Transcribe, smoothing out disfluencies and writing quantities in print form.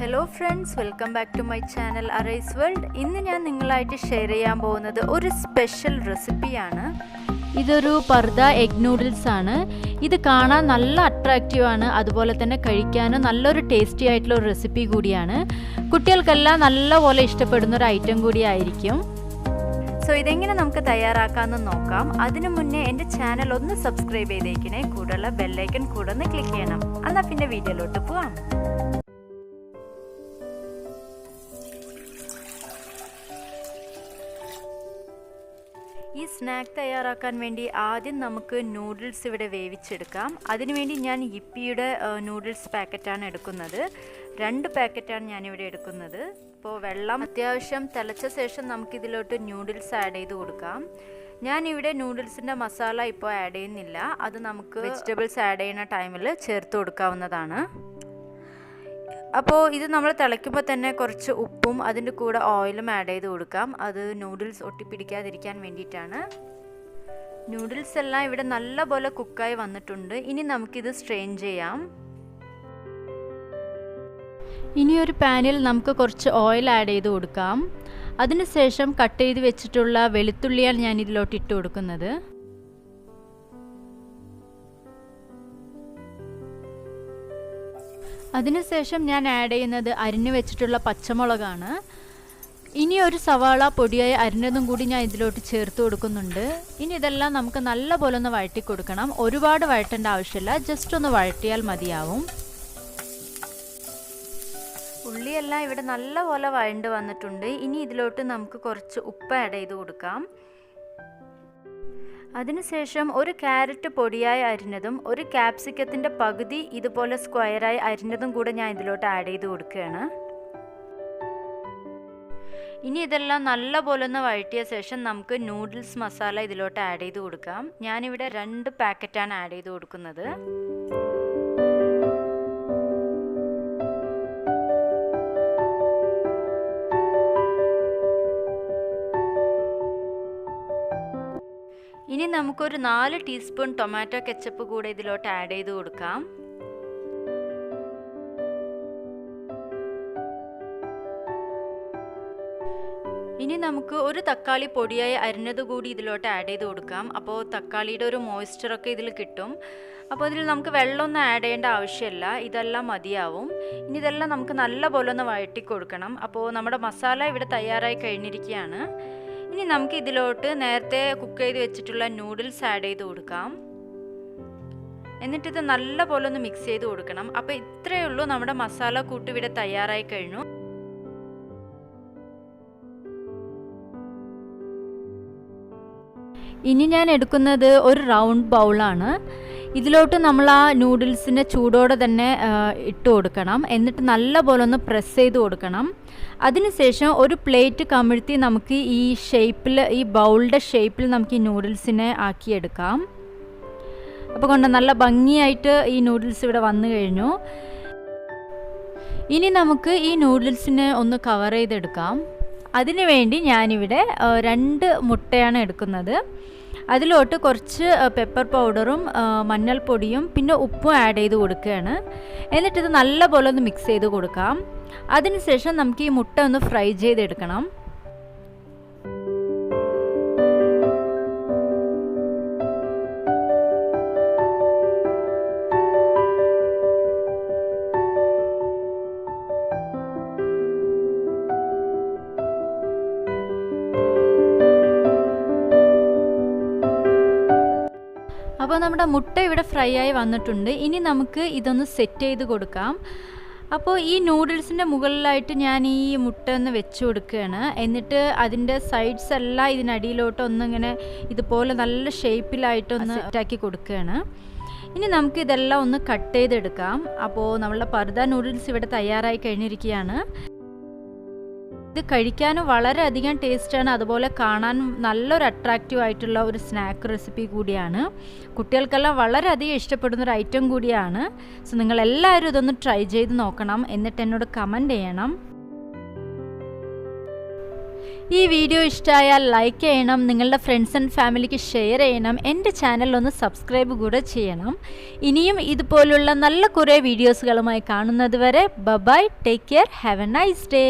Hello friends, welcome back to my channel Arise World. ഇന്ന് ഞാൻ നിങ്ങളായിട്ട് ഷെയർ ചെയ്യാൻ പോകുന്നത് ഒരു സ്പെഷ്യൽ റെസിപ്പിയാണ്. ഇതൊരു പർദ എഗ് നൂഡിൽസ് ആണ്. ഇത് കാണാൻ നല്ല അട്രാക്റ്റീവ് ആണ്, അതുപോലെ തന്നെ കഴിക്കാനും നല്ലൊരു ടേസ്റ്റി ആയിട്ടുള്ള ഒരു റെസിപ്പി കൂടിയാണ്. കുട്ടികൾക്കെല്ലാം നല്ലപോലെ ഇഷ്ടപ്പെടുന്ന ഒരു ഐറ്റം കൂടിയായിരിക്കും. സോ ഇതെങ്ങനെ നമുക്ക് തയ്യാറാക്കാമെന്ന് നോക്കാം. അതിനു മുന്നേ എൻ്റെ ചാനൽ ഒന്ന് സബ്സ്ക്രൈബ് ചെയ്തേക്കണേ, കൂടെയുള്ള ബെല്ലൈക്കൺ കൂടെ ഒന്ന് ക്ലിക്ക് ചെയ്യണം. എന്നാൽ പിന്നെ വീഡിയോയിലോട്ട് പോവാം. ഈ സ്നാക്ക് തയ്യാറാക്കാൻ വേണ്ടി ആദ്യം നമുക്ക് നൂഡിൽസ് ഇവിടെ വേവിച്ചെടുക്കാം. അതിനുവേണ്ടി ഞാൻ യിപ്പിയുടെ നൂഡിൽസ് പാക്കറ്റാണ് എടുക്കുന്നത്. 2 പാക്കറ്റാണ് ഞാനിവിടെ എടുക്കുന്നത്. അപ്പോൾ വെള്ളം അത്യാവശ്യം തിളച്ച ശേഷം നമുക്കിതിലോട്ട് നൂഡിൽസ് ആഡ് ചെയ്ത് കൊടുക്കാം. ഞാനിവിടെ നൂഡിൽസിൻ്റെ മസാല ഇപ്പോൾ ആഡ് ചെയ്യുന്നില്ല, അത് നമുക്ക് വെജിറ്റബിൾസ് ആഡ് ചെയ്യുന്ന ടൈമിൽ ചേർത്ത് കൊടുക്കാവുന്നതാണ്. അപ്പോൾ ഇത് നമ്മൾ തിളയ്ക്കുമ്പോൾ തന്നെ കുറച്ച് ഉപ്പും അതിൻ്റെ കൂടെ ഓയിലും ആഡ് ചെയ്ത് കൊടുക്കാം. അത് നൂഡിൽസ് ഒട്ടിപ്പിടിക്കാതിരിക്കാൻ വേണ്ടിയിട്ടാണ്. നൂഡിൽസ് എല്ലാം ഇവിടെ നല്ലപോലെ കുക്കായി വന്നിട്ടുണ്ട്. ഇനി നമുക്കിത് സ്ട്രെയിൻ ചെയ്യാം. ഇനി ഒരു പാനിൽ നമുക്ക് കുറച്ച് ഓയിൽ ആഡ് ചെയ്ത് കൊടുക്കാം. അതിനുശേഷം കട്ട് ചെയ്ത് വെച്ചിട്ടുള്ള വെളുത്തുള്ളിയാണ് ഞാൻ ഇതിലോട്ട് ഇട്ട് കൊടുക്കുന്നത്. അതിനുശേഷം ഞാൻ ആഡ് ചെയ്യുന്നത് അരിഞ്ഞു വെച്ചിട്ടുള്ള പച്ചമുളകാണ്. ഇനി ഒരു സവാള പൊടിയായി അരിഞ്ഞതും കൂടി ഞാൻ ഇതിലോട്ട് ചേർത്ത് കൊടുക്കുന്നുണ്ട്. ഇനി ഇതെല്ലാം നമുക്ക് നല്ലപോലെ ഒന്ന് വഴറ്റി കൊടുക്കണം. ഒരുപാട് വഴറ്റേണ്ട ആവശ്യമില്ല, ജസ്റ്റ് ഒന്ന് വഴറ്റിയാൽ മതിയാവും. ഉള്ളിയെല്ലാം ഇവിടെ നല്ലപോലെ വഴണ്ട് വന്നിട്ടുണ്ട്. ഇനി ഇതിലോട്ട് നമുക്ക് കുറച്ച് ഉപ്പ് ആഡ് ചെയ്ത് കൊടുക്കാം. അതിനുശേഷം ഒരു ക്യാരറ്റ് പൊടിയായി അരിഞ്ഞതും ഒരു ക്യാപ്സിക്കത്തിൻ്റെ പകുതി ഇതുപോലെ സ്ക്വയറായി അരിഞ്ഞതും കൂടെ ഞാൻ ഇതിലോട്ട് ആഡ് ചെയ്ത് കൊടുക്കുകയാണ്. ഇനി ഇതെല്ലാം നല്ലപോലെ ഒന്ന് വഴറ്റിയ ശേഷം നമുക്ക് നൂഡിൽസ് മസാല ഇതിലോട്ട് ആഡ് ചെയ്ത് കൊടുക്കാം. ഞാനിവിടെ 2 പാക്കറ്റാണ് ആഡ് ചെയ്ത് കൊടുക്കുന്നത്. ഇനി നമുക്കൊരു 4 ടീസ്പൂൺ ടൊമാറ്റോ കെച്ചപ്പ് കൂടെ ഇതിലോട്ട് ആഡ് ചെയ്ത് കൊടുക്കാം. ഇനി നമുക്ക് ഒരു തക്കാളി പൊടിയായി അരിഞ്ഞത് കൂടി ഇതിലോട്ട് ആഡ് ചെയ്ത് കൊടുക്കാം. അപ്പോൾ തക്കാളിയുടെ ഒരു മോയ്സ്ചറൊക്കെ ഇതിൽ കിട്ടും. അപ്പോൾ ഇതിൽ നമുക്ക് വെള്ളമൊന്നും ആഡ് ചെയ്യേണ്ട ആവശ്യമില്ല, ഇതെല്ലാം മതിയാവും. ഇനി ഇതെല്ലാം നമുക്ക് നല്ലപോലെ ഒന്ന് വഴറ്റി കൊടുക്കണം. അപ്പോൾ നമ്മുടെ മസാല ഇവിടെ തയ്യാറായി കഴിഞ്ഞിരിക്കുകയാണ്. ഇനി നമുക്ക് ഇതിലോട്ട് നേരത്തെ കുക്ക് ചെയ്ത് വെച്ചിട്ടുള്ള നൂഡിൽസ് ആഡ് ചെയ്ത് കൊടുക്കാം. എന്നിട്ടിത് നല്ലപോലെ ഒന്ന് മിക്സ് ചെയ്ത് കൊടുക്കണം. അപ്പോൾ ഇത്രയേ ഉള്ളൂ, നമ്മുടെ മസാല കൂട്ട് ഇവിടെ തയ്യാറായി കഴിഞ്ഞു. ഇനി ഞാൻ എടുക്കുന്നത് ഒരു റൗണ്ട് ബൗളാണ്. ഇതിലോട്ട് നമ്മൾ ആ നൂഡിൽസിൻ്റെ ചൂടോടെ തന്നെ ഇട്ട് കൊടുക്കണം. എന്നിട്ട് നല്ലപോലെ ഒന്ന് പ്രസ് ചെയ്ത് കൊടുക്കണം. അതിനുശേഷം ഒരു പ്ലേറ്റ് കമിഴ്ത്തി നമുക്ക് ഈ ഷേപ്പിൽ, ഈ ബൗളിൻ്റെ ഷേപ്പിൽ നമുക്ക് ഈ നൂഡിൽസിനെ ആക്കിയെടുക്കാം. അപ്പോൾ കൊണ്ട് നല്ല ഭംഗിയായിട്ട് ഈ നൂഡിൽസ് ഇവിടെ വന്നു കഴിഞ്ഞു. ഇനി നമുക്ക് ഈ നൂഡിൽസിനെ ഒന്ന് കവർ ചെയ്തെടുക്കാം. അതിനുവേണ്ടി ഞാനിവിടെ 2 മുട്ടയാണ് എടുക്കുന്നത്. അതിലോട്ട് കുറച്ച് പെപ്പർ പൗഡറും മഞ്ഞൾപ്പൊടിയും പിന്നെ ഉപ്പും ആഡ് ചെയ്ത് കൊടുക്കുകയാണ്. എന്നിട്ടിത് നല്ലപോലെ ഒന്ന് മിക്സ് ചെയ്ത് കൊടുക്കാം. അതിനുശേഷം നമുക്ക് ഈ മുട്ട ഒന്ന് ഫ്രൈ ചെയ്തെടുക്കണം. അപ്പോൾ നമ്മുടെ മുട്ട ഇവിടെ ഫ്രൈ ആയി വന്നിട്ടുണ്ട്. ഇനി നമുക്ക് ഇതൊന്ന് സെറ്റ് ചെയ്ത് കൊടുക്കാം. അപ്പോൾ ഈ നൂഡിൽസിൻ്റെ മുകളിലായിട്ട് ഞാൻ ഈ മുട്ട ഒന്ന് വെച്ച് കൊടുക്കുകയാണ്. എന്നിട്ട് അതിൻ്റെ സൈഡ്സ് എല്ലാം ഇതിനടിയിലോട്ട് ഒന്നിങ്ങനെ ഇതുപോലെ നല്ല ഷേപ്പിലായിട്ടൊന്ന് സെറ്റാക്കി കൊടുക്കുകയാണ്. ഇനി നമുക്ക് ഇതെല്ലാം ഒന്ന് കട്ട് ചെയ്തെടുക്കാം. അപ്പോൾ നമ്മളുടെ പർദ നൂഡിൽസ് ഇവിടെ തയ്യാറായി കഴിഞ്ഞിരിക്കുകയാണ്. ഇത് കഴിക്കാനും വളരെയധികം ടേസ്റ്റാണ്, അതുപോലെ കാണാൻ നല്ലൊരു അട്രാക്റ്റീവ് ആയിട്ടുള്ള ഒരു സ്നാക്ക് റെസിപ്പി കൂടിയാണ്. കുട്ടികൾക്കെല്ലാം വളരെയധികം ഇഷ്ടപ്പെടുന്ന ഒരു ഐറ്റം കൂടിയാണ്. സോ നിങ്ങളെല്ലാവരും ഇതൊന്ന് ട്രൈ ചെയ്ത് നോക്കണം, എന്നിട്ട് എന്നോട് കമൻറ്റ് ചെയ്യണം. ഈ വീഡിയോ ഇഷ്ടമായാൽ ലൈക്ക് ചെയ്യണം, നിങ്ങളുടെ ഫ്രണ്ട്സ് ആൻഡ് ഫാമിലിക്ക് ഷെയർ ചെയ്യണം, എൻ്റെ ചാനൽ ഒന്ന് സബ്സ്ക്രൈബ് കൂടെ ചെയ്യണം. ഇനിയും ഇതുപോലുള്ള നല്ല കുറേ വീഡിയോസുകളുമായി കാണുന്നത് വരെ bye, take care, have a nice day.